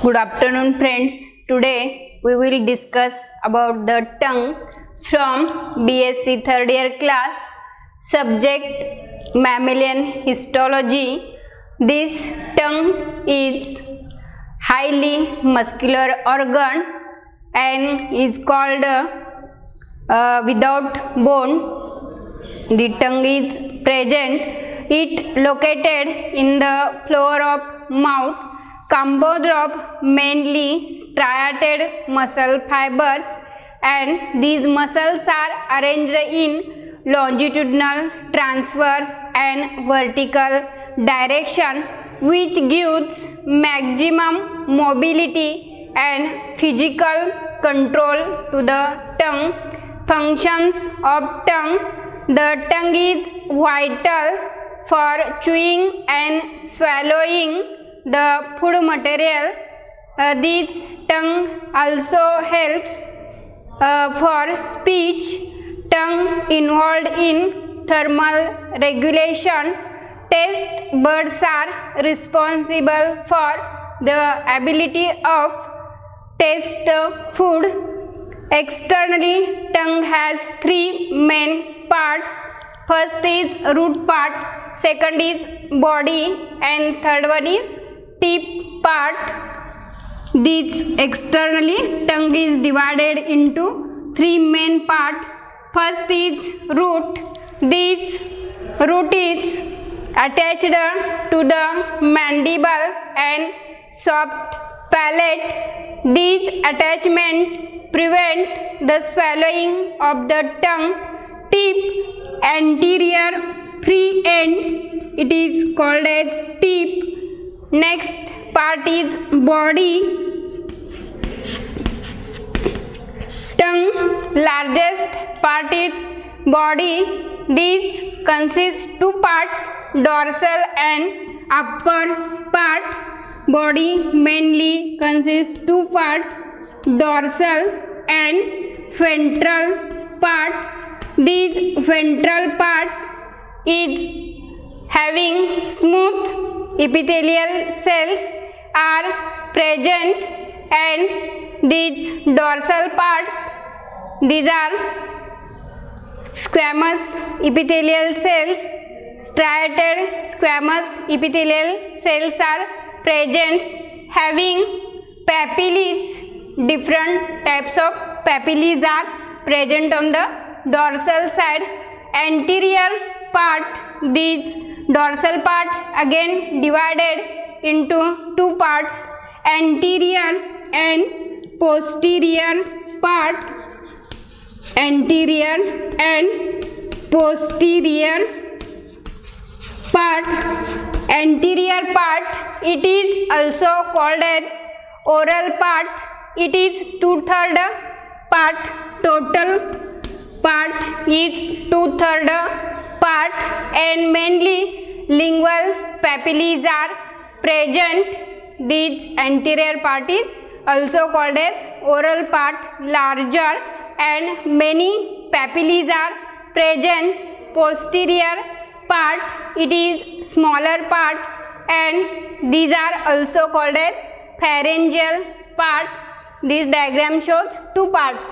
Good afternoon friends. Today we will discuss about the tongue from BSc third year class, subject mammalian histology. This tongue is highly muscular organ and is called without bone. The tongue is present. It located in the floor of mouth, composed of mainly striated muscle fibers, and these muscles are arranged in longitudinal, transverse and vertical direction, which gives maximum mobility and physical control to the tongue. Functions of tongue. The tongue is vital for chewing and swallowing the food material. This tongue also helps for speech. Tongue involved in thermal regulation. Taste buds are responsible for the ability of taste food. Externally, tongue has three main parts. First is root part, second is body, and third one is tip part. This externally, tongue is divided into three main parts. First is root. This root is attached to the mandible and soft palate. This attachment prevents the swallowing of the tongue. Tip, anterior free end, it is called as tip. Next part is body. Tongue largest part is body. This consists two parts, dorsal and upper part. Body mainly consists two parts, dorsal and ventral part. These ventral parts is having smooth epithelial cells are present, and these dorsal parts, these are squamous epithelial cells. Striated squamous epithelial cells are present, having papillae. Different types of papillae are present on the dorsal side. Anterior part, these dorsal part again divided into two parts, anterior and posterior part. Anterior and posterior part. Anterior part, it is also called as oral part. It is 2/3 part. Total part is 2/3 part, and mainly lingual papillae are present. This anterior part is also called as oral part, larger, and many papillae are present. Posterior part, it is smaller part, and these are also called as pharyngeal part. This diagram shows two parts.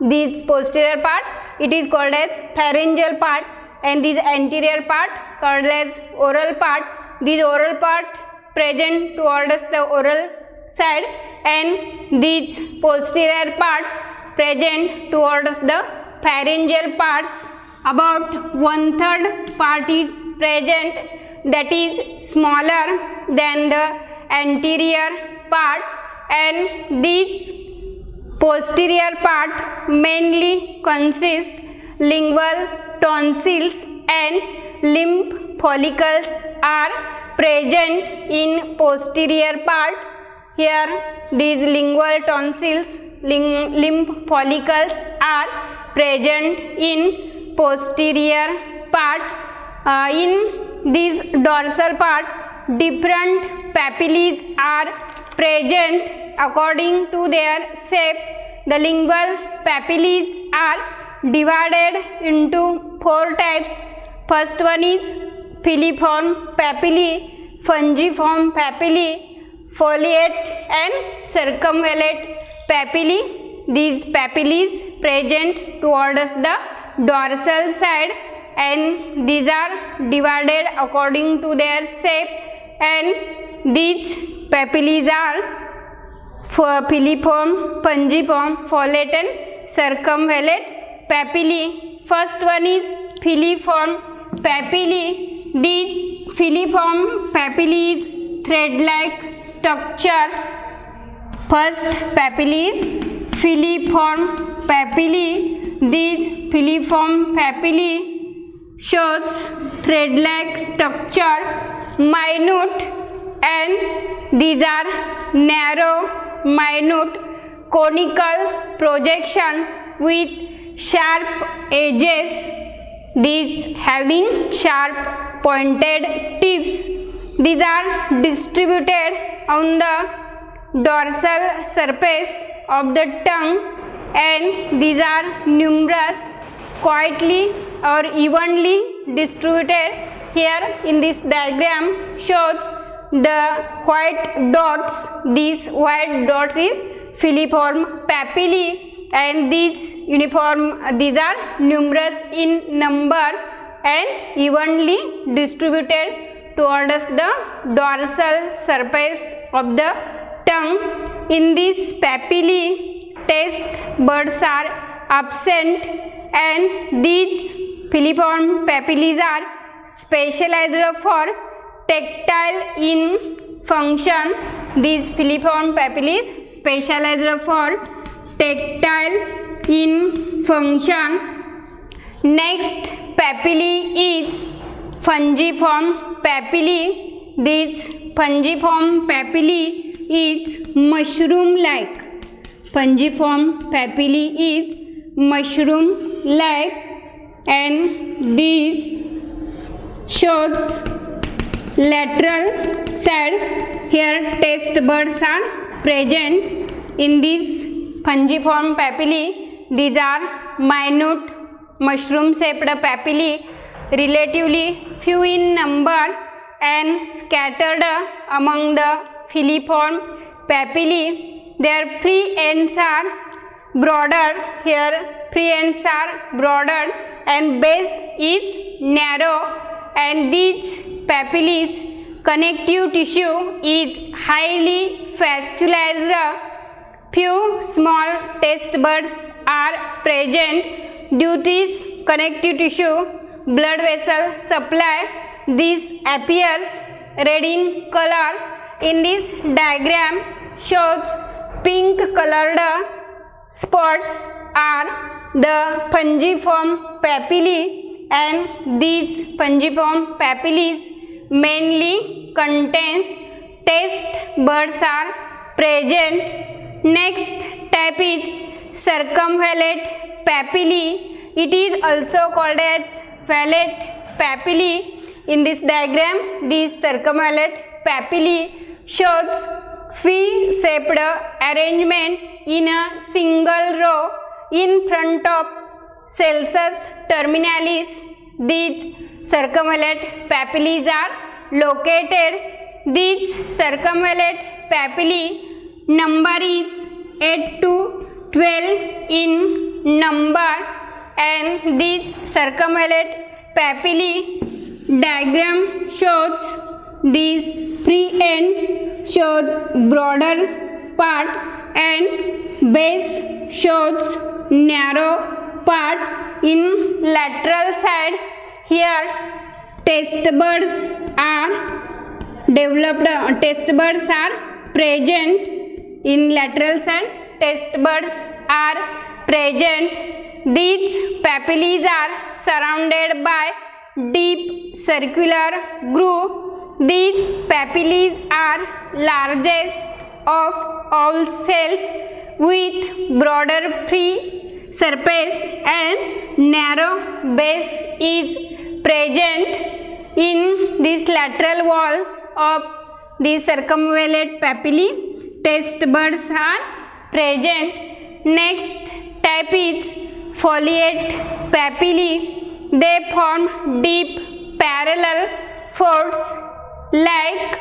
This posterior part, it is called as pharyngeal part, and this anterior part called as oral part. This oral part present towards the oral side, and this posterior part present towards the pharyngeal parts. About 1/3 part is present, that is smaller than the anterior part, and this posterior part mainly consists lingual tonsils and lymph follicles are present in posterior part. Here these lingual tonsils, lymph follicles are present in posterior part. In this dorsal part, different papillae are present according to their shape. The lingual papillae are divided into 4 types. First one is filiform papillae, fungiform papillae, foliate and circumvallate papillae. These papillae present towards the dorsal side, and these are divided according to their shape, and these papillae are filiform, pungiform, foliate and circumvallate papillae. First one is filiform papillae. These filiform papillae is thread-like structure. First papillae is filiform papillae. These filiform papillae shows thread-like structure, minute, and these are narrow, minute, conical projection with sharp edges. These having sharp pointed tips. These are distributed on the dorsal surface of the tongue, and these are numerous, quietly or evenly distributed. Here in this diagram shows the white dots. These white dots is filiform papillae, and these are numerous in number and evenly distributed towards the dorsal surface of the tongue. In this papillae, taste buds are absent, and these filiform papillae are specialized for tactile in function. These filiform papillae specialized for tactile in function. Next papillae is fungiform papillae. This fungiform papillae is mushroom-like. Fungiform papillae is mushroom-like, and this shows lateral side. Here taste buds are present in this fungiform papillae. These are minute mushroom-shaped papillae, relatively few in number and scattered among the filiform papillae. Their free ends are broader. Here free ends are broader and base is narrow, and these papillae connective tissue is highly vascularized. Few small taste buds are present. Due to this connective tissue blood vessel supply, this appears red in color. In this diagram shows pink colored spots are the fungiform papillae, and these fungiform papillae mainly contains taste buds are present. Next type is circumvallate papillae. It is also called as vallate papillae. In this diagram, this circumvallate papillae shows V-shaped arrangement in a single row in front of celsus terminalis. These circumvallate papillae are located. These circumvallate papillae number is 8 to 12 in number, and these circumvallate papillae diagram shows this free end shows broader part and base shows narrow part. In lateral side, here taste buds are developed. Taste buds are present. In lateral side, taste buds are present. These papillae are surrounded by deep circular groove. These papillae are largest of all cells with broader free surface and narrow base is present. In this lateral wall of the circumvallate papillae, taste buds are present. Next type is foliate papillae. They form deep parallel folds like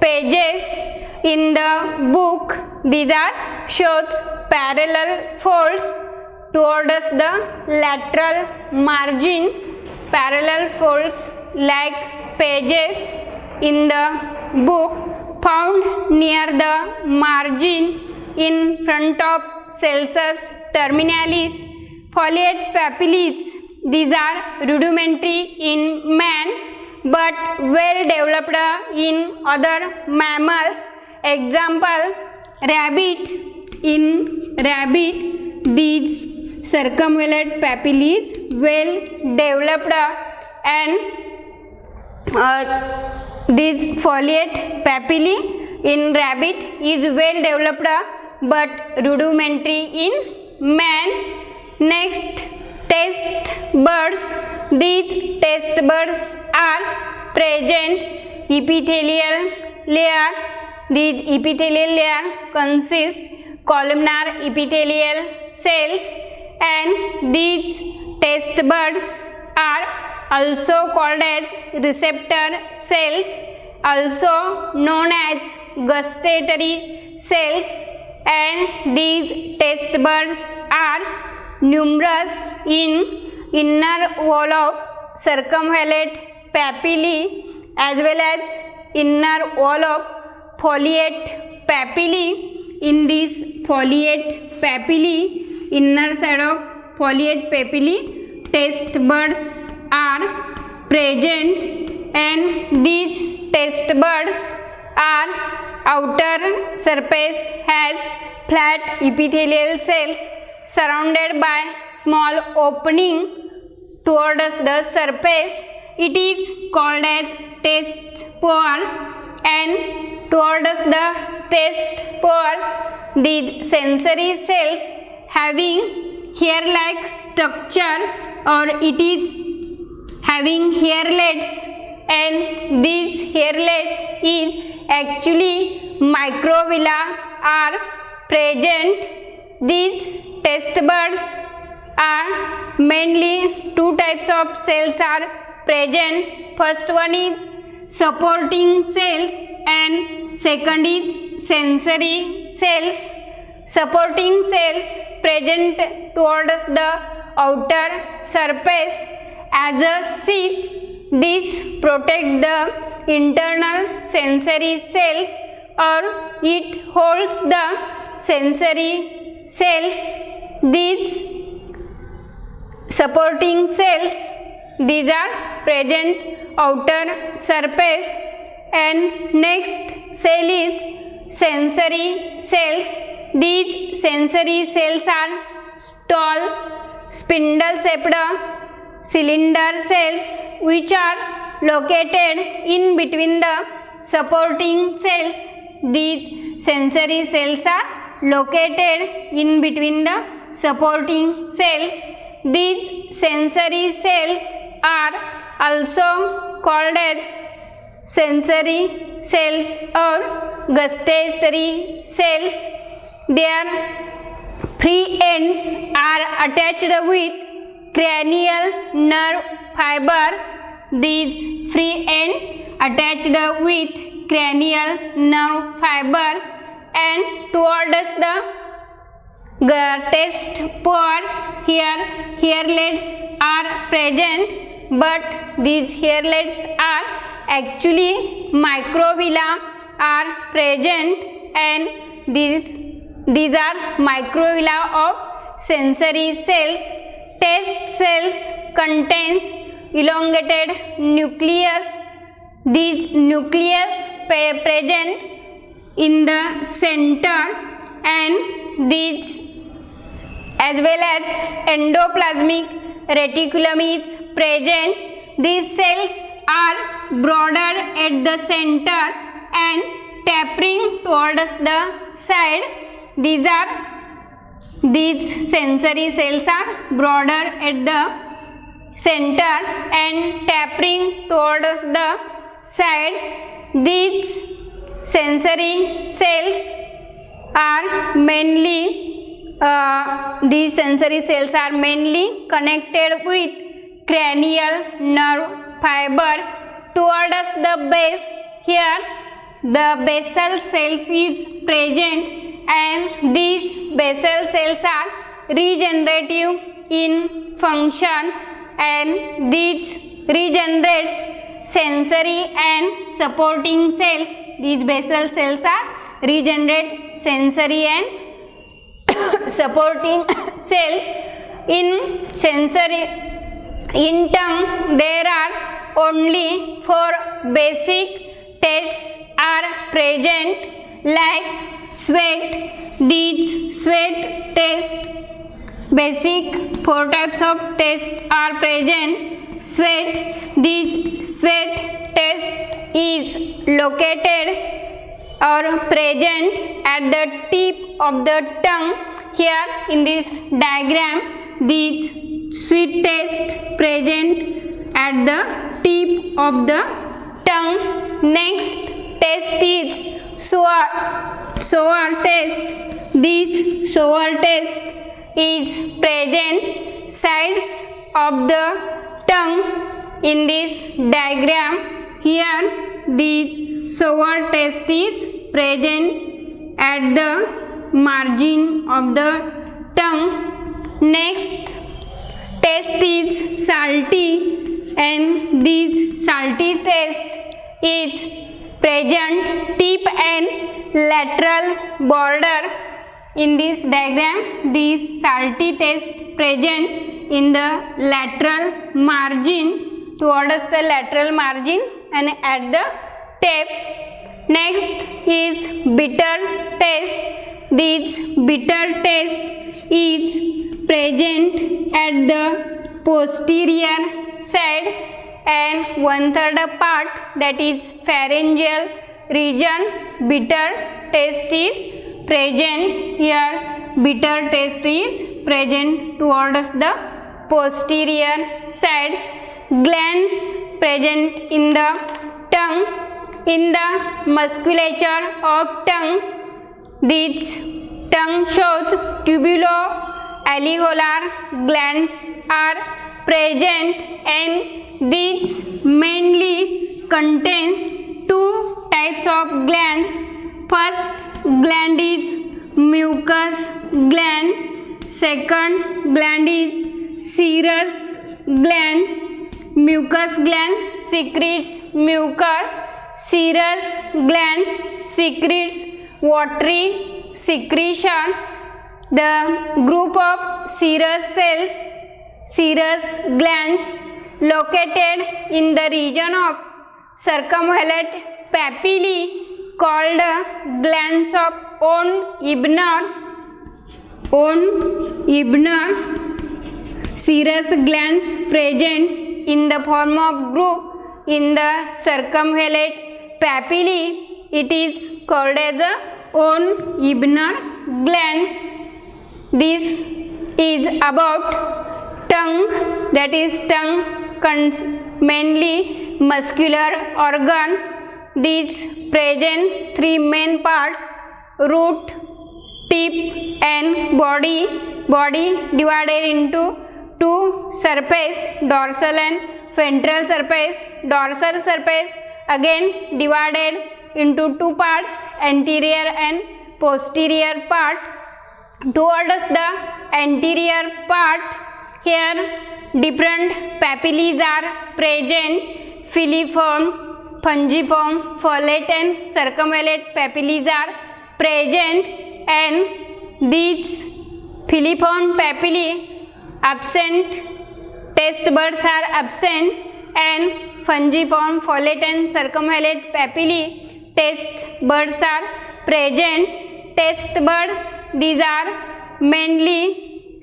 pages in the book. These are shows parallel folds towards the lateral margin. Parallel folds like pages in the book found near the margin in front of celsus terminalis. Foliate papillae. These are rudimentary in man but well developed in other mammals. Example, rabbit. In rabbit, these circumvallate papillae well developed and these foliate papillae in rabbit is well developed but rudimentary in man. Next, taste buds. These taste buds are present epithelial layer. These epithelial layer consist columnar epithelial cells and these taste buds are also called as receptor cells, also known as gustatory cells, and these taste buds are numerous in inner wall of circumvallate papillae as well as inner wall of foliate papillae. In this foliate papillae, inner side of foliate papillae, taste buds are present and these taste buds are outer surface has flat epithelial cells surrounded by small opening towards the surface. It is called as taste pores and towards the taste pores these sensory cells having hair-like structure or it is having hairlets and these hairlets is actually microvilla are present. These taste buds are mainly two types of cells are present. First one is supporting cells and second is sensory cells. Supporting cells present towards the outer surface as a sheath. These protect the internal sensory cells or it holds the sensory cells. These supporting cells, these are present outer surface. And next cell is sensory cells. These sensory cells are tall spindle shaped cylinder cells which are located in between the supporting cells. These sensory cells are located in between the supporting cells. These sensory cells are also called as sensory cells or gustatory cells. Their free ends are attached with cranial nerve fibers. These free ends attached with cranial nerve fibers and towards the taste pores here hairlets are present but these hairlets are actually microvilla are present and these are microvilla of sensory cells. Taste cells contains elongated nucleus. These nucleus present in the center and these as well as endoplasmic reticulum is present. These cells are broader at the center and tapering towards the side. These sensory cells are broader at the center and tapering towards the sides. These sensory cells are mainly connected with cranial nerve fibers towards the base. Here the basal cells is present and these basal cells are regenerative in function and these regenerates sensory and supporting cells. These basal cells are regenerate sensory and supporting cells. In sensory, in tongue there are only 4 basic tests are present like sweat. These sweat test, basic 4 types of tests are present. Sweat, this sweat test is located or present at the tip of the tongue. Here in this diagram, this sweat test present at the tip of the tongue. Next test is sour test. This sour test is present sides of the tongue in this diagram. Here this sour test is present at the margin of the tongue. Next test is salty and this salty test is present tip and lateral border. In this diagram, this salty test present in the lateral margin, towards the lateral margin and at the tip. Next is bitter test. This bitter test is present at the posterior side and 1/3 part, that is pharyngeal region. Bitter test is present here. Bitter test is present towards the posterior sides. Glands present in the tongue. In the musculature of tongue, this tongue shows tubulo-alveolar glands are present and these mainly contains 2 types of glands. First gland is mucus gland. Second gland is serous gland. Mucus gland secretes mucus. Serous glands secretes watery secretion. The group of serous cells, serous glands located in the region of circumvallate papillae called glands of Von Ebner. Serous glands presents in the form of group in the circumvallate papillae. It is called as a Von Ebner glands. This is about tongue, that is tongue mainly muscular organ. These present 3 main parts: root, tip and body. Body divided into 2 surface, dorsal and ventral surface. Dorsal surface again divided into 2 parts, anterior and posterior part. Towards the anterior part, here different papillae are present. Filiform, fungiform, follate and circumvallate papillae are present, and these filiform papillae absent, taste buds are absent, and fungiform, follate and circumvallate papillae taste buds are present. Taste buds, these are mainly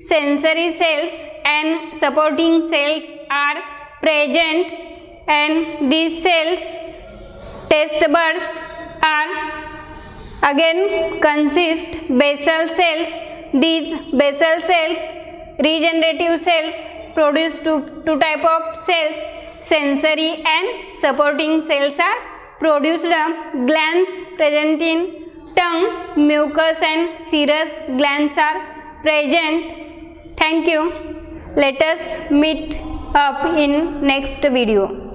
sensory cells and supporting cells are present, and these cells, taste buds, are again consist basal cells. These basal cells, regenerative cells, produce two type of cells, sensory and supporting cells are produced. Glands present in tongue, mucus and serous glands are present. Thank you. Let us meet up in next video.